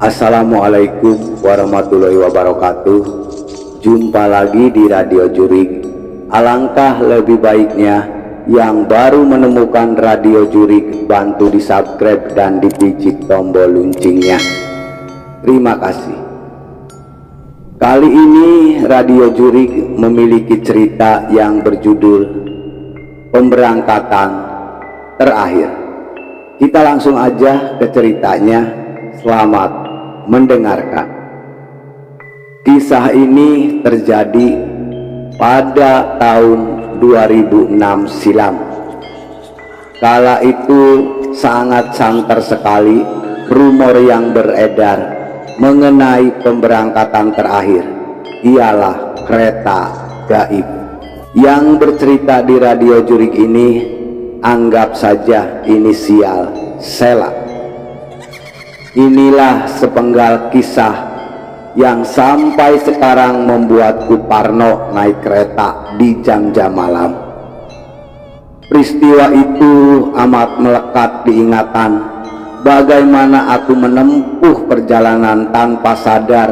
Assalamualaikum warahmatullahi wabarakatuh. Jumpa lagi di Radio Jurig. Alangkah lebih baiknya yang baru menemukan Radio Jurig bantu di subscribe dan dipicit tombol loncengnya. Terima kasih. Kali ini Radio Jurig memiliki cerita yang berjudul Pemberangkatan Terakhir. Kita langsung aja ke ceritanya. Selamat mendengarkan. Kisah ini terjadi pada tahun 2006 silam. Kala itu sangat santer sekali rumor yang beredar mengenai pemberangkatan terakhir, ialah kereta gaib. Yang bercerita di Radio Jurig ini anggap saja inisial Sela. Inilah sepenggal kisah yang sampai sekarang membuatku parno naik kereta di jam-jam malam. Peristiwa itu amat melekat di ingatan, bagaimana aku menempuh perjalanan tanpa sadar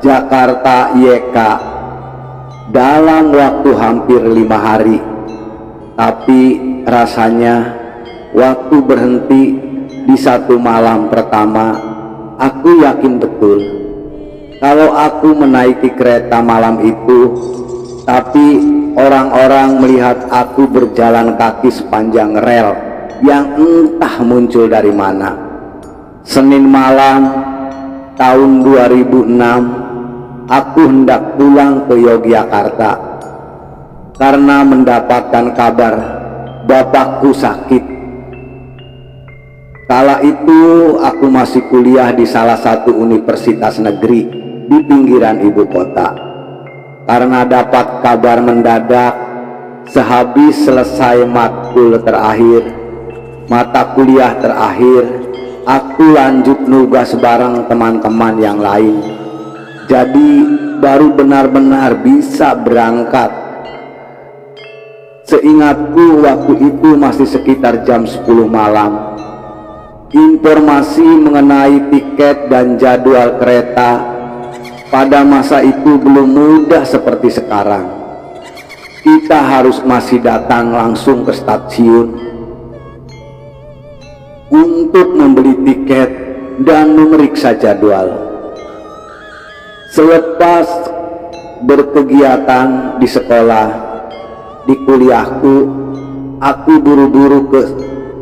Jakarta YK dalam waktu hampir 5 hari. Tapi rasanya waktu berhenti di satu malam pertama, aku yakin betul kalau aku menaiki kereta malam itu, tapi orang-orang melihat aku berjalan kaki sepanjang rel yang entah muncul dari mana. Senin malam tahun 2006, aku hendak pulang ke Yogyakarta karena mendapatkan kabar bapakku sakit. Kala itu aku masih kuliah di salah satu universitas negeri di pinggiran ibu kota. Karena dapat kabar mendadak sehabis selesai matkul terakhir, mata kuliah terakhir, aku lanjut nugas bareng teman-teman yang lain. Jadi baru benar-benar bisa berangkat. Seingatku waktu itu masih sekitar jam 10 malam. Informasi mengenai tiket dan jadwal kereta pada masa itu belum mudah seperti sekarang. Kita harus masih datang langsung ke stasiun untuk membeli tiket dan memeriksa jadwal. Selepas berkegiatan di sekolah, di kuliahku, aku buru-buru ke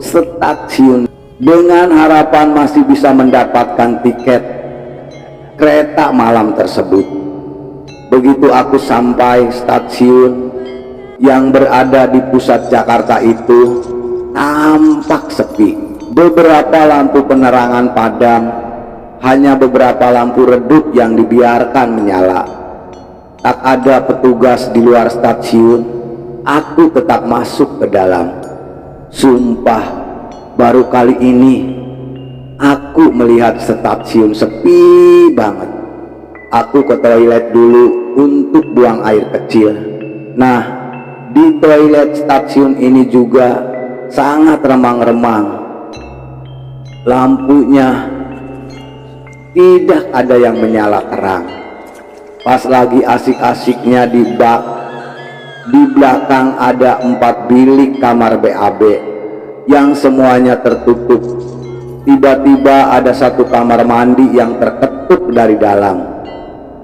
stasiun dengan harapan masih bisa mendapatkan tiket kereta malam tersebut. Begitu aku sampai stasiun yang berada di pusat Jakarta itu, tampak sepi. Beberapa lampu penerangan padam, hanya beberapa lampu redup yang dibiarkan menyala. Tak ada petugas di luar stasiun. Aku tetap masuk ke dalam. Sumpah, baru kali ini aku melihat stasiun sepi banget. Aku ke toilet dulu untuk buang air kecil. Nah, di toilet stasiun ini juga sangat remang-remang. Lampunya tidak ada yang menyala terang. Pas lagi asik-asiknya di bak, di belakang ada 4 bilik kamar BAB yang semuanya tertutup. Tiba-tiba ada satu kamar mandi yang terketuk dari dalam.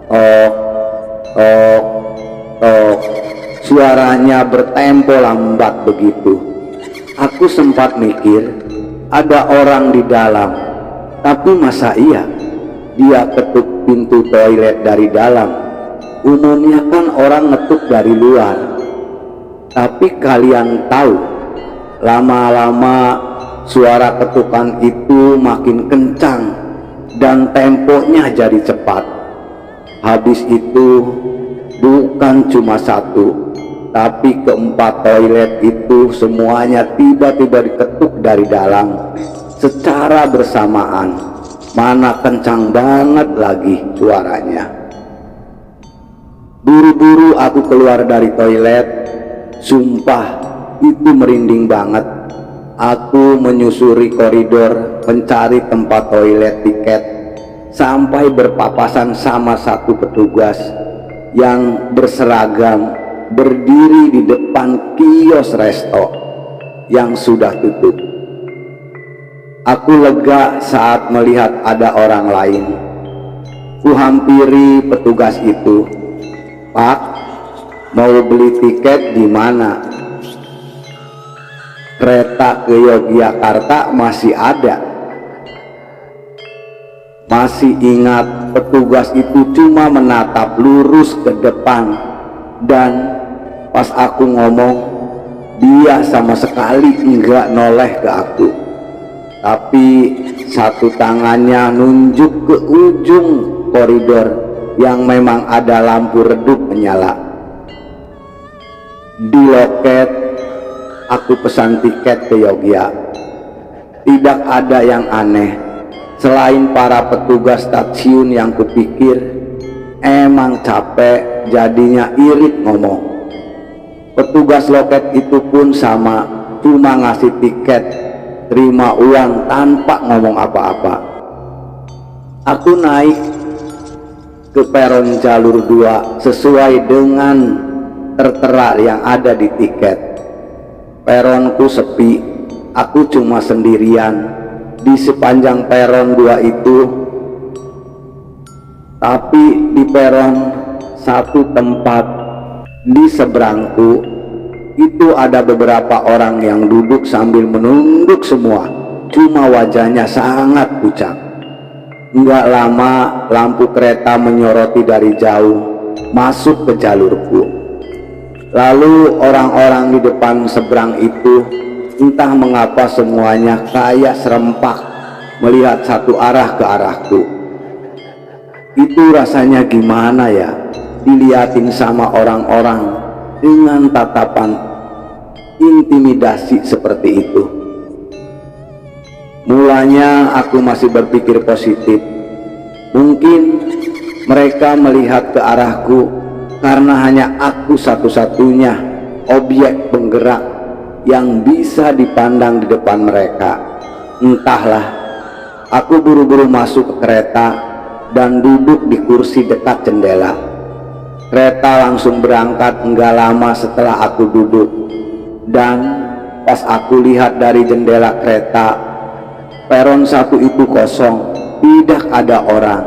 Tok, tok, tok. Suaranya bertempo lambat begitu. Aku sempat mikir ada orang di dalam, tapi masa iya dia ketuk pintu toilet dari dalam? Umumnya kan orang ngetuk dari luar. Tapi kalian tahu, lama-lama suara ketukan itu makin kencang dan temponya jadi cepat. Habis itu bukan cuma satu, tapi keempat toilet itu semuanya tiba-tiba diketuk dari dalam secara bersamaan. Mana kencang banget lagi suaranya. Buru-buru aku keluar dari toilet. Sumpah, itu merinding banget. Aku menyusuri koridor mencari tempat toilet tiket. sampai berpapasan sama satu petugas yang berseragam berdiri di depan kios resto yang sudah tutup. Aku lega saat melihat ada orang lain. Kuhampiri petugas itu. "Pak, mau beli tiket di mana?" "Kereta ke Yogyakarta masih ada." Masih ingat, petugas itu cuma menatap lurus ke depan, dan pas aku ngomong, dia sama sekali enggak noleh ke aku, tapi satu tangannya nunjuk ke ujung koridor yang memang ada lampu redup menyala. Di loket aku pesan tiket ke Yogyakarta. Tidak ada yang aneh selain para petugas stasiun yang kupikir emang capek jadinya irit ngomong. Petugas loket itu pun sama, cuma ngasih tiket, terima uang tanpa ngomong apa-apa. Aku naik ke peron jalur 2 sesuai dengan tertera yang ada di tiket. Peronku sepi, aku cuma sendirian di sepanjang peron 2 itu. Tapi di peron 1 tempat di seberangku itu ada beberapa orang yang duduk sambil menunduk semua, cuma wajahnya sangat pucat. Enggak lama lampu kereta menyoroti dari jauh masuk ke jalurku. Lalu orang-orang di depan seberang itu entah mengapa semuanya kayak serempak melihat satu arah ke arahku. Itu rasanya gimana ya, diliatin sama orang-orang dengan tatapan intimidasi seperti itu. Mulanya aku masih berpikir positif. Mungkin mereka melihat ke arahku karena hanya aku satu-satunya objek penggerak yang bisa dipandang di depan mereka. Entahlah, aku buru-buru masuk ke kereta dan duduk di kursi dekat jendela. Kereta langsung berangkat enggak lama setelah aku duduk, dan pas aku lihat dari jendela kereta, peron 1 itu kosong, tidak ada orang.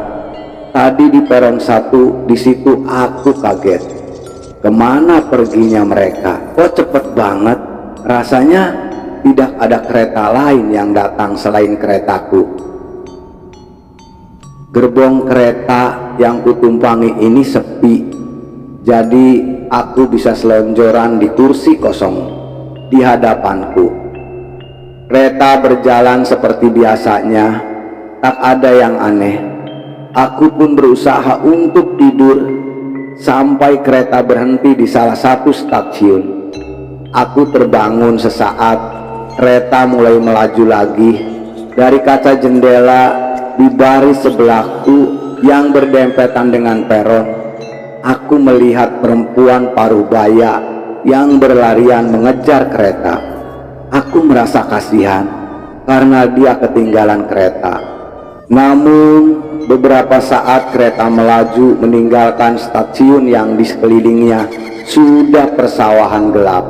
Tadi di peron 1 di situ aku kaget. Kemana perginya mereka? Kok cepet banget? Rasanya tidak ada kereta lain yang datang selain keretaku. Gerbong kereta yang kutumpangi ini sepi, jadi aku bisa selonjoran di kursi kosong di hadapanku. Kereta berjalan seperti biasanya, tak ada yang aneh. Aku pun berusaha untuk tidur sampai kereta berhenti di salah satu stasiun. Aku terbangun sesaat, kereta mulai melaju lagi. Dari kaca jendela di baris sebelahku yang berdempetan dengan peron, aku melihat perempuan parubaya yang berlarian mengejar kereta. Aku merasa kasihan karena dia ketinggalan kereta. Namun beberapa saat kereta melaju meninggalkan stasiun yang di sekelilingnya sudah persawahan gelap.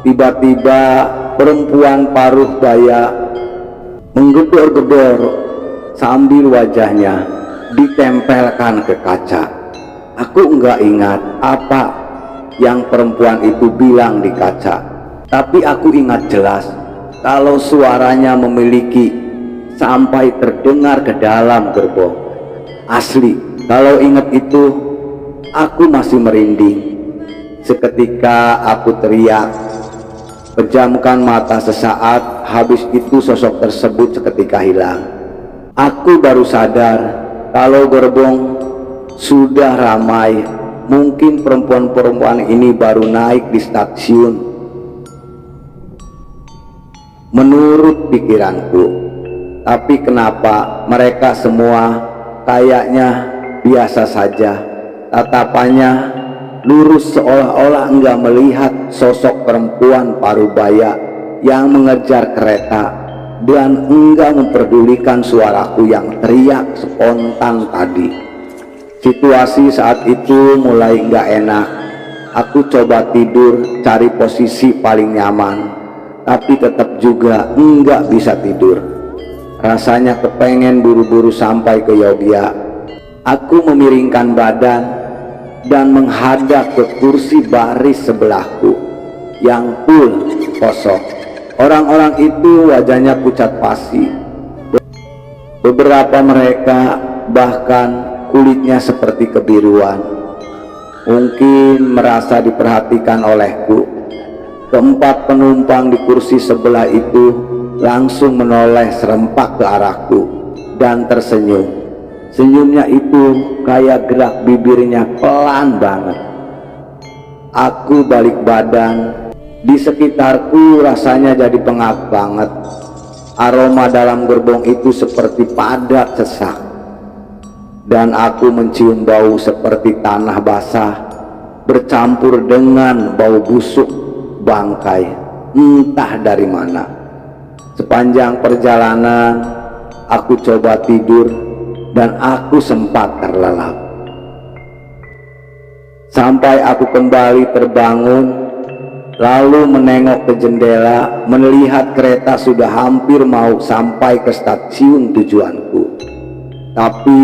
Tiba-tiba perempuan paruh baya menggedor-gedor sambil wajahnya ditempelkan ke kaca. Aku enggak ingat apa yang perempuan itu bilang di kaca, tapi aku ingat jelas kalau suaranya memiliki sampai terdengar ke dalam gerbong. Asli, kalau ingat itu aku masih merinding. Seketika aku teriak. Pejamkan mata sesaat, habis itu sosok tersebut seketika hilang. Aku baru sadar kalau gerbong sudah ramai. Mungkin perempuan-perempuan ini baru naik di stasiun. Menurut pikiranku, tapi kenapa mereka semua kayaknya biasa saja? Tatapannya lurus seolah-olah enggak melihat sosok perempuan parubaya yang mengejar kereta. dan enggak memperdulikan suaraku yang teriak spontan tadi. Situasi saat itu mulai enggak enak. Aku coba tidur, cari posisi paling nyaman, tapi tetap juga enggak bisa tidur. Rasanya kepengen buru-buru sampai ke Yogyakarta. Aku memiringkan badan dan menghadap ke kursi baris sebelahku yang full kosong. Orang-orang itu wajahnya pucat pasi. Beberapa mereka bahkan kulitnya seperti kebiruan. Mungkin merasa diperhatikan olehku. Keempat penumpang di kursi sebelah itu langsung menoleh serempak ke arahku dan tersenyum. Senyumnya itu kayak gerak bibirnya pelan banget. Aku balik badan. Di sekitarku rasanya jadi pengap banget. Aroma dalam gerbong itu seperti padat sesak. Dan aku mencium bau seperti tanah basah bercampur dengan bau busuk bangkai entah dari mana. Sepanjang perjalanan aku coba tidur dan aku sempat terlelap. Sampai aku kembali terbangun, lalu menengok ke jendela, melihat kereta sudah hampir mau sampai ke stasiun tujuanku. Tapi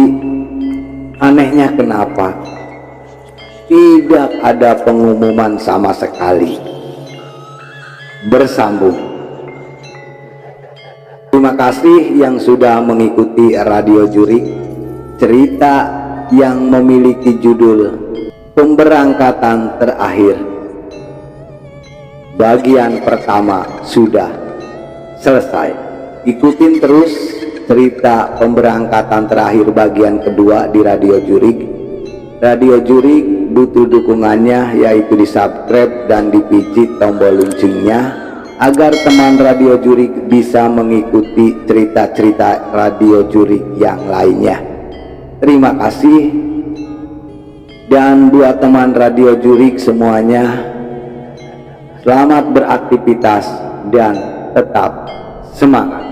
anehnya kenapa tidak ada pengumuman sama sekali. Bersambung. Terima kasih yang sudah mengikuti Radio Jurik, cerita yang memiliki judul Pemberangkatan Terakhir. Bagian pertama sudah selesai. Ikutin terus cerita pemberangkatan terakhir bagian kedua di Radio Jurik. Radio Jurik butuh dukungannya, yaitu di subscribe dan dipicit tombol loncengnya agar teman Radio Jurik bisa mengikuti cerita-cerita Radio Jurik yang lainnya. Terima kasih. Dan buat teman Radio Jurik semuanya, selamat beraktivitas dan tetap semangat.